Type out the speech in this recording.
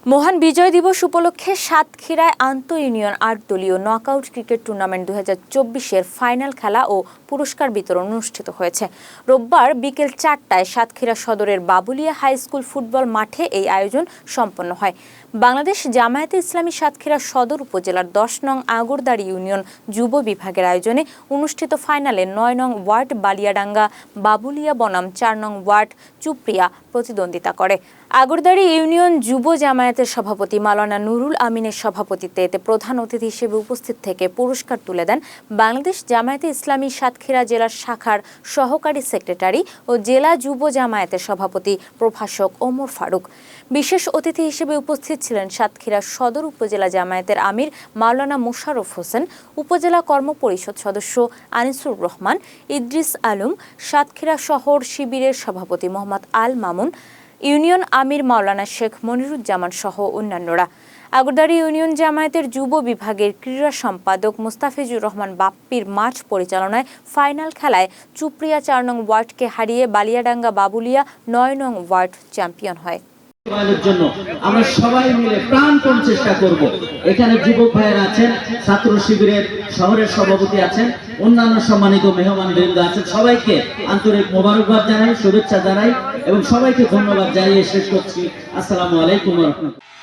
মহান বিজয় দিবস উপলক্ষে সাতক্ষীরায় আন্তঃ-ইউনিয়ন ৮ দলীয় নকআউট ক্রিকেট টুর্নামেন্ট ২০২৪-এর ফাইনাল খেলা ও পুরস্কার বিতরণ অনুষ্ঠিত হয়েছে। রোববার বিকেল ৪টায় সাতক্ষীরা সদরের বাবুলিয়া হাই স্কুল ফুটবল মাঠে এই আয়োজন সম্পন্ন হয়। বাংলাদেশ জামায়াতে ইসলামী সাতক্ষীরা সদর উপজেলার ১০ নং আগরদাড়ি ইউনিয়ন যুব বিভাগের আয়োজনে অনুষ্ঠিত ফাইনালে ৯ নং ওয়ার্ড বালিয়াডাঙ্গা বাবুলিয়া বনাম ৪ নং ওয়ার্ড চুপ্রিয়া প্রতিদ্বন্দ্বিতা করে। আগরদাড়ি ইউনিয়ন যুব জামায়াতের সভাপতি মাওলানা নুরুল আমিনের সভাপতিত্বে এতে প্রধান অতিথি হিসেবে উপস্থিত থেকে পুরস্কার তুলে দেন বাংলাদেশ জামায়াতে ইসলামী সাতক্ষীরা জেলা শাখার সহকারী সেক্রেটারি ও জেলা যুব জামায়াতের সভাপতি প্রভাষক ওমর ফারুক। বিশেষ অতিথি হিসেবে উপস্থিত ছিলেন সাতক্ষীরা সদর উপজেলা জামায়াতের আমির মাওলানা মোশাররফ হোসেন, উপজেলা কর্মপরিষদ সদস্য আনিসুর রহমান, ইদ্রিস আলম, সাতক্ষীরা শহর শিবিরের সভাপতি মোহাম্মদ আল মামুন, ইউনিয়ন আমির মাওলানা শেখ মনিরুজ্জামান সহ অন্যান্যরা। আগরদাড়ি ইউনিয়ন জামায়াতের যুব বিভাগের ক্রীড়া সম্পাদক মোস্তাফিজুর রহমান বাপ্পির মাঠ পরিচালনায় ফাইনাল খেলায় চুপ্রিয়া ৪ নং ওয়ার্ডকে হারিয়ে বালিয়াডাঙ্গা বাবুলিয়া ৯ নং ওয়ার্ড চ্যাম্পিয়ন হয়। জন্য আমরা সবাই মিলে প্রাণপণ চেষ্টা করব। এখানে যুবক ভাইয়েরা আছেন, ছাত্র শিবিরের শহরের সভাপতি আছেন, অন্যান্য সম্মানিত মেহমানবৃন্দ আছেন, সবাইকে আন্তরিক মোবারকবাদ জানাই, শুভেচ্ছা জানাই এবং সবাইকে ধন্যবাদ জানিয়ে শেষ করছি। আসসালামু আলাইকুম ওয়া রাহমাতুল্লাহ।